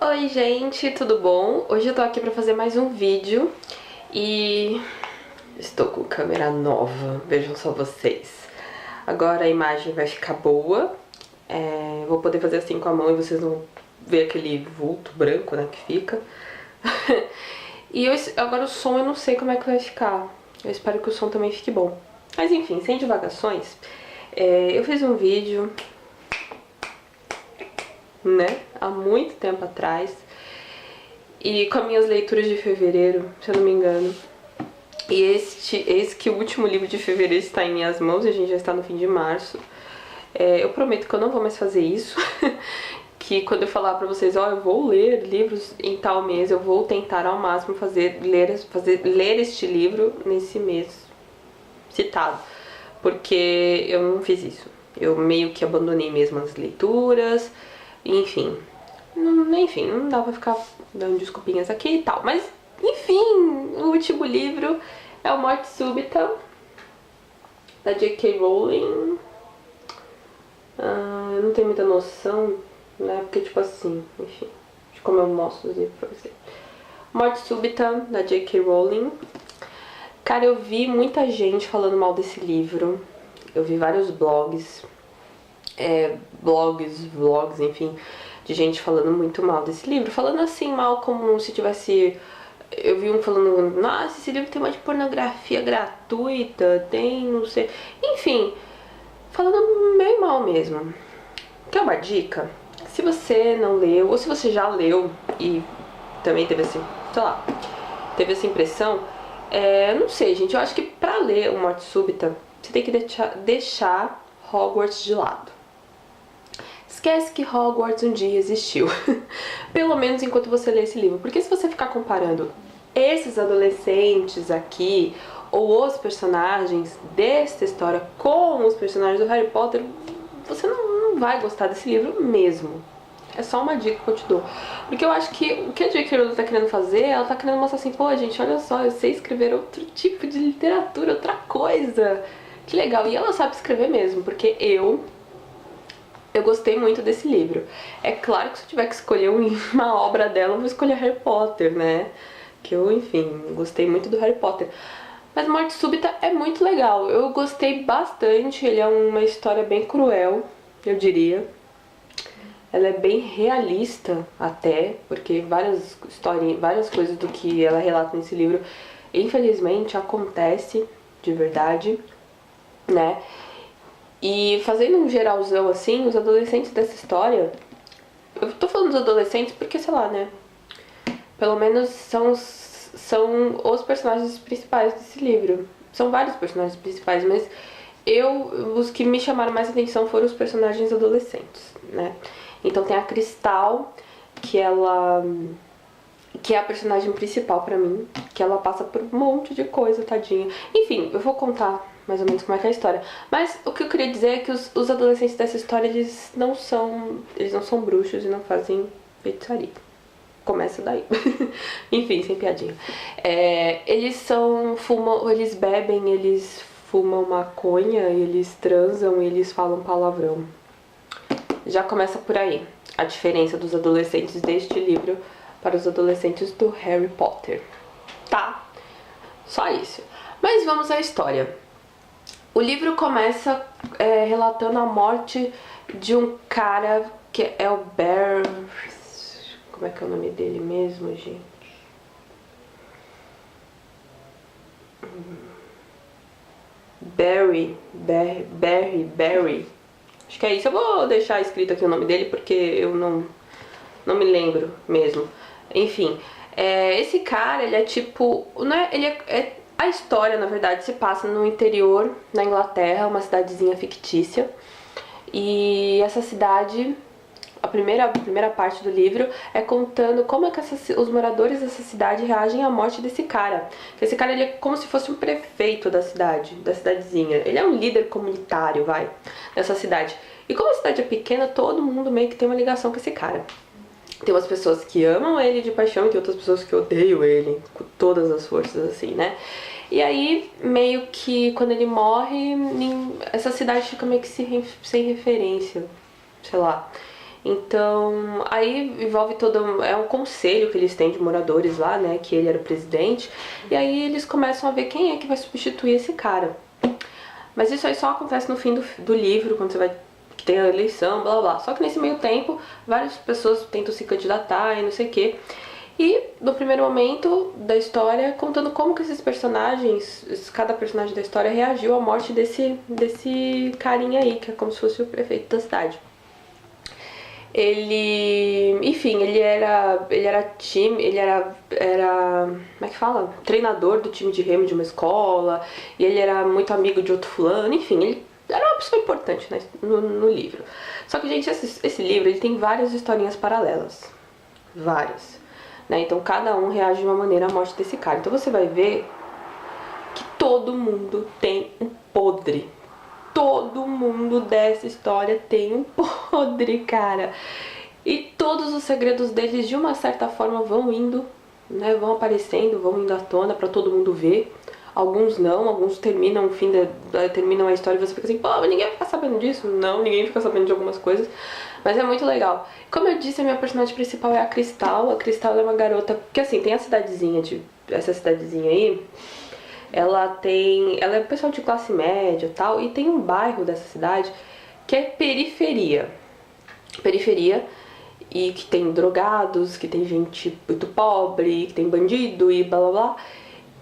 Oi gente, tudo bom? Hoje eu tô aqui pra fazer mais um vídeo e estou com câmera nova, vejam só vocês. Agora a imagem vai ficar boa, vou poder fazer assim com a mão e vocês não vão ver aquele vulto branco, né, que fica. E agora o som eu não sei como é que vai ficar, eu espero que o som também fique bom. Mas enfim, sem divagações, eu fiz um vídeo, né, há muito tempo atrás, e com as minhas leituras de fevereiro, se eu não me engano. E eis que o último livro de fevereiro está em minhas mãos e a gente já está no fim de março. Eu prometo que eu não vou mais fazer isso. Que quando eu falar pra vocês, ó, eu vou ler livros em tal mês, eu vou tentar ao máximo ler este livro nesse mês citado. Porque eu não fiz isso. Eu meio que abandonei mesmo as leituras, enfim. Enfim, não dá pra ficar dando desculpinhas aqui e tal. Mas, enfim, o último livro é o Morte Súbita, da J.K. Rowling. Eu não tenho muita noção, né? Porque, tipo assim, enfim, de como eu mostro os livros pra você. Morte Súbita, da J.K. Rowling. Cara, eu vi muita gente falando mal desse livro. Eu vi vários blogs, vlogs, enfim, de gente falando muito mal desse livro. Falando assim, mal como se tivesse... Eu vi um falando, nossa, esse livro tem mais de pornografia gratuita, tem não sei... Enfim, falando meio mal mesmo. Quer uma dica? Se você não leu, ou se você já leu e também teve assim, sei lá, teve essa impressão, não sei, gente, eu acho que pra ler o Morte Súbita, você tem que deixar Hogwarts de lado. Esquece que Hogwarts um dia existiu. Pelo menos enquanto você lê esse livro. Porque se você ficar comparando esses adolescentes aqui, ou os personagens desta história com os personagens do Harry Potter, você não vai gostar desse livro mesmo. É só uma dica que eu te dou. Porque eu acho que o que a J.K. Rowling tá querendo fazer, ela tá querendo mostrar assim, pô, gente, olha só, eu sei escrever outro tipo de literatura, outra coisa. Que legal. E ela sabe escrever mesmo, porque eu gostei muito desse livro. É claro que se eu tiver que escolher uma obra dela, eu vou escolher Harry Potter, né? Que eu, enfim, gostei muito do Harry Potter. Mas Morte Súbita é muito legal. Eu gostei bastante. Ele é uma história bem cruel, eu diria. Ela é bem realista até, porque várias coisas do que ela relata nesse livro, infelizmente, acontece de verdade, né? E fazendo um geralzão assim, os adolescentes dessa história... Eu tô falando dos adolescentes porque, sei lá, né? Pelo menos são os personagens principais desse livro. São vários personagens principais, mas os que me chamaram mais atenção foram os personagens adolescentes, né? Então tem a Cristal, que é a personagem principal pra mim, que ela passa por um monte de coisa, tadinha. Enfim, eu vou contar mais ou menos como é que é a história. Mas o que eu queria dizer é que os adolescentes dessa história, eles não são bruxos e não fazem feitiçaria. Começa daí. Enfim, sem piadinha. Eles bebem, eles fumam maconha, eles transam e eles falam palavrão. Já começa por aí a diferença dos adolescentes deste livro para os adolescentes do Harry Potter. Tá? Só isso. Mas vamos à história. O livro começa relatando a morte de um cara que é o Bear... Como é que é o nome dele mesmo, gente? Barry. Acho que é isso. Eu vou deixar escrito aqui o nome dele porque eu não me lembro mesmo. Enfim, esse cara, ele é tipo... Né, a história, na verdade, se passa no interior, na Inglaterra, uma cidadezinha fictícia. E essa cidade... A primeira parte do livro é contando como é que os moradores dessa cidade reagem à morte desse cara. Esse cara, ele é como se fosse um prefeito da cidadezinha. Ele é um líder comunitário, dessa cidade. E como a cidade é pequena, todo mundo meio que tem uma ligação com esse cara. Tem umas pessoas que amam ele de paixão e tem outras pessoas que odeiam ele com todas as forças, assim, né? E aí, meio que quando ele morre, essa cidade fica meio que sem referência, sei lá. Então, aí envolve todo... É um conselho que eles têm de moradores lá, né? Que ele era o presidente. E aí eles começam a ver quem é que vai substituir esse cara. Mas isso aí só acontece no fim do livro, quando você vai... que tem a eleição, blá blá blá. Só que nesse meio tempo, várias pessoas tentam se candidatar e não sei o quê. E no primeiro momento da história, contando como que esses personagens, cada personagem da história reagiu à morte desse carinha aí, que é como se fosse o prefeito da cidade. Ele, enfim, como é que fala? Treinador do time de remo de uma escola, e ele era muito amigo de outro fulano, enfim, ele era uma pessoa importante, né, no livro. Só que, gente, esse livro, ele tem várias historinhas paralelas. Várias. Né? Então cada um reage de uma maneira à morte desse cara. Então você vai ver que todo mundo tem um podre. Todo mundo dessa história tem um podre, cara. E todos os segredos deles, de uma certa forma, vão indo, né? Vão aparecendo, vão indo à tona pra todo mundo ver. Alguns não, alguns terminam terminam a história e você fica assim, pô, mas ninguém vai ficar sabendo disso. Não, ninguém fica sabendo de algumas coisas. Mas é muito legal. Como eu disse, a minha personagem principal é a Cristal. A Cristal é uma garota... Porque assim, tem a cidadezinha, essa cidadezinha aí. Ela é pessoal de classe média e tal. E tem um bairro dessa cidade que é periferia. Periferia. E que tem drogados, que tem gente muito pobre, que tem bandido e blá blá blá.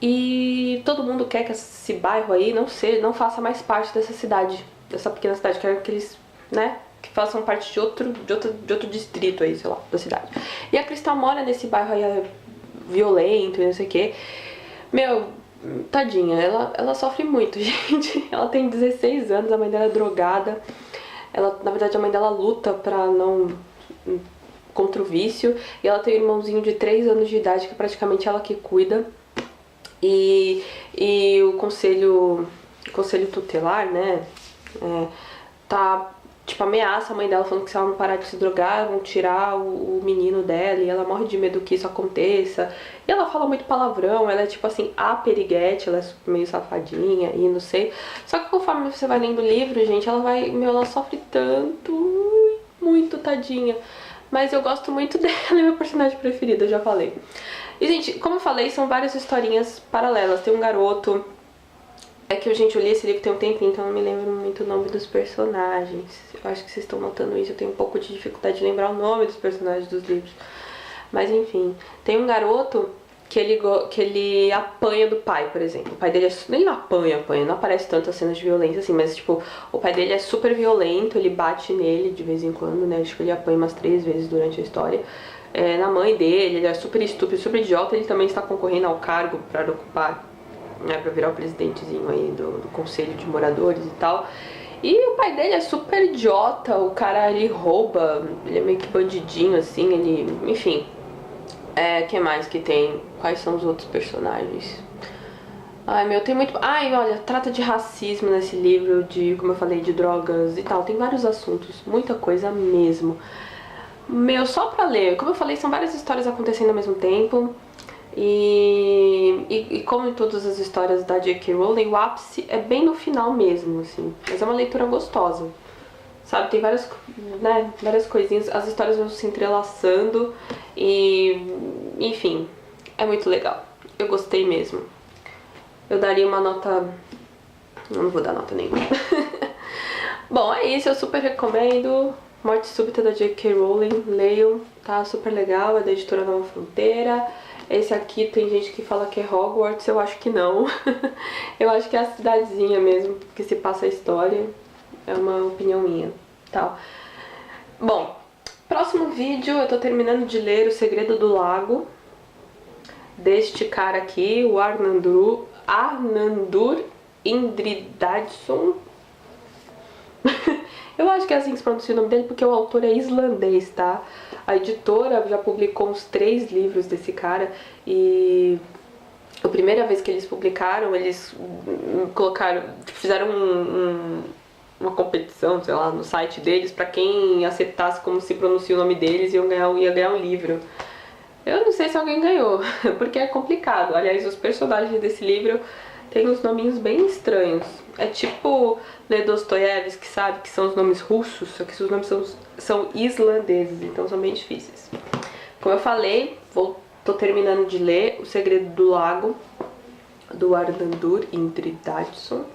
E todo mundo quer que esse bairro aí não faça mais parte dessa cidade. Dessa pequena cidade. Quer que eles, né... que façam parte de outro distrito aí, sei lá, da cidade. E a Cristal mora nesse bairro aí violento e não sei o que. Meu, tadinha, ela sofre muito, gente. Ela tem 16 anos, a mãe dela é drogada. Na verdade, a mãe dela luta pra não... contra o vício. E ela tem um irmãozinho de 3 anos de idade, que é praticamente ela que cuida. E o conselho tutelar, né, tá... tipo, ameaça a mãe dela falando que se ela não parar de se drogar, vão tirar o menino dela, e ela morre de medo que isso aconteça. E ela fala muito palavrão, ela é tipo assim, a periguete, ela é meio safadinha e não sei. Só que conforme você vai lendo o livro, gente, ela sofre tanto, muito tadinha. Mas eu gosto muito dela, é minha personagem preferida, já falei. E, gente, como eu falei, são várias historinhas paralelas. Tem um garoto... É que, gente, eu li esse livro tem um tempinho, então eu não me lembro muito o nome dos personagens. Eu acho que vocês estão notando isso, eu tenho um pouco de dificuldade de lembrar o nome dos personagens dos livros. Mas, enfim, tem um garoto que ele apanha do pai, por exemplo. O pai dele nem apanha, não aparece tantas cenas de violência assim, mas, tipo, o pai dele é super violento, ele bate nele de vez em quando, né? Acho que ele apanha umas 3 vezes durante a história. Na mãe dele, ele é super estúpido, super idiota, ele também está concorrendo ao cargo para ocupar, né, pra virar o presidentezinho aí do conselho de moradores e tal. E o pai dele é super idiota, o cara, ele rouba, ele é meio que bandidinho, assim, enfim. Que mais que tem? Quais são os outros personagens? Ai, meu, tem muito... Ai, olha, trata de racismo nesse livro, como eu falei, de drogas e tal. Tem vários assuntos, muita coisa mesmo. Meu, só pra ler, como eu falei, são várias histórias acontecendo ao mesmo tempo. E como em todas as histórias da J.K. Rowling, o ápice é bem no final mesmo, assim. Mas é uma leitura gostosa, sabe? Tem várias coisinhas, as histórias vão se entrelaçando e, enfim, é muito legal. Eu gostei mesmo. Eu daria uma nota... Não vou dar nota nenhuma. Bom, é isso, eu super recomendo. Morte Súbita da J.K. Rowling, leiam, tá super legal, é da editora Nova Fronteira. Esse aqui tem gente que fala que é Hogwarts, eu acho que não. Eu acho que é a cidadezinha mesmo que se passa a história. É uma opinião minha, tá? Bom, próximo vídeo eu tô terminando de ler O Segredo do Lago, deste cara aqui, o Arnandur Indridason. Eu acho que é assim que se pronuncia o nome dele, porque o autor é islandês, tá? A editora já publicou uns 3 livros desse cara e a primeira vez que eles publicaram, eles fizeram uma competição, sei lá, no site deles, pra quem acertasse como se pronuncia o nome deles ia ganhar um livro. Eu não sei se alguém ganhou, porque é complicado. Aliás, os personagens desse livro tem uns nominhos bem estranhos. É tipo ler Dostoiévski, sabe? Que são os nomes russos, só que os nomes são islandeses, então são bem difíceis. Como eu falei, tô terminando de ler O Segredo do Lago, do Arnaldur Indridason.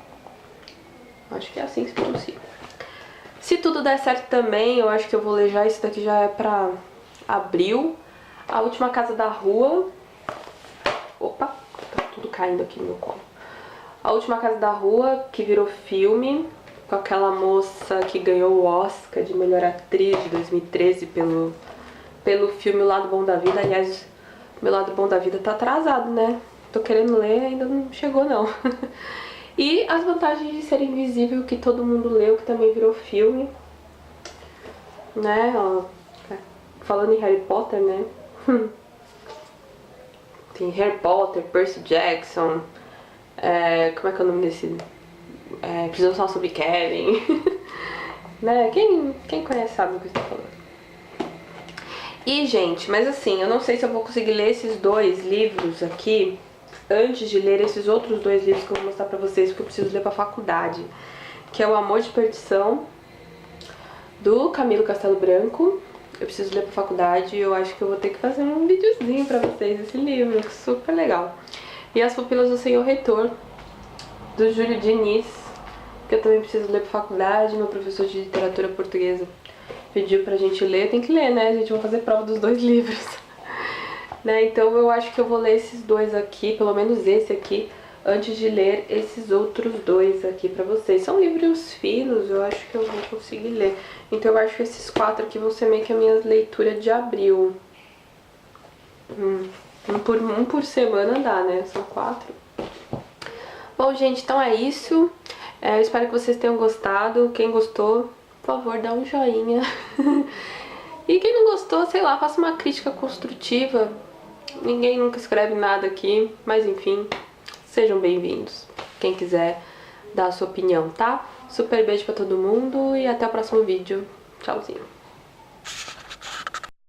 Acho que é assim que se pronuncia. Se tudo der certo também, eu acho que eu vou ler já, esse daqui já é pra abril. A Última Casa da Rua. Opa, tá tudo caindo aqui no meu colo. A Última Casa da Rua, que virou filme, com aquela moça que ganhou o Oscar de melhor atriz de 2013 pelo filme O Lado Bom da Vida. Aliás, Meu Lado Bom da Vida tá atrasado, né? Tô querendo ler, ainda não chegou não. E As Vantagens de Ser Invisível, que todo mundo leu, que também virou filme. Né? Ó, falando em Harry Potter, né? Tem Harry Potter, Percy Jackson. Como é que é o nome desse? Precisamos falar sobre Kevin. Né? Quem conhece sabe o que eu estou falando. E, gente, mas assim, eu não sei se eu vou conseguir ler esses dois livros aqui antes de ler esses outros dois livros que eu vou mostrar pra vocês, porque eu preciso ler pra faculdade. Que é O Amor de Perdição, do Camilo Castelo Branco. Eu preciso ler pra faculdade e eu acho que eu vou ter que fazer um videozinho pra vocês desse livro, super legal. E As Pupilas do Senhor Reitor, do Júlio Diniz, que eu também preciso ler pra faculdade. Meu professor de literatura portuguesa pediu pra gente ler, tem que ler, né? A gente vai fazer prova dos dois livros. Né? Então eu acho que eu vou ler esses dois aqui, pelo menos esse aqui, antes de ler esses outros dois aqui pra vocês. São livros finos, eu acho que eu vou conseguir ler. Então eu acho que esses 4 aqui vão ser meio que a minha leitura de abril. Um por semana dá, né? São 4. Bom, gente, então é isso. Eu espero que vocês tenham gostado. Quem gostou, por favor, dá um joinha. E quem não gostou, sei lá, faça uma crítica construtiva. Ninguém nunca escreve nada aqui, mas enfim, sejam bem-vindos. Quem quiser dar a sua opinião, tá? Super beijo pra todo mundo e até o próximo vídeo. Tchauzinho.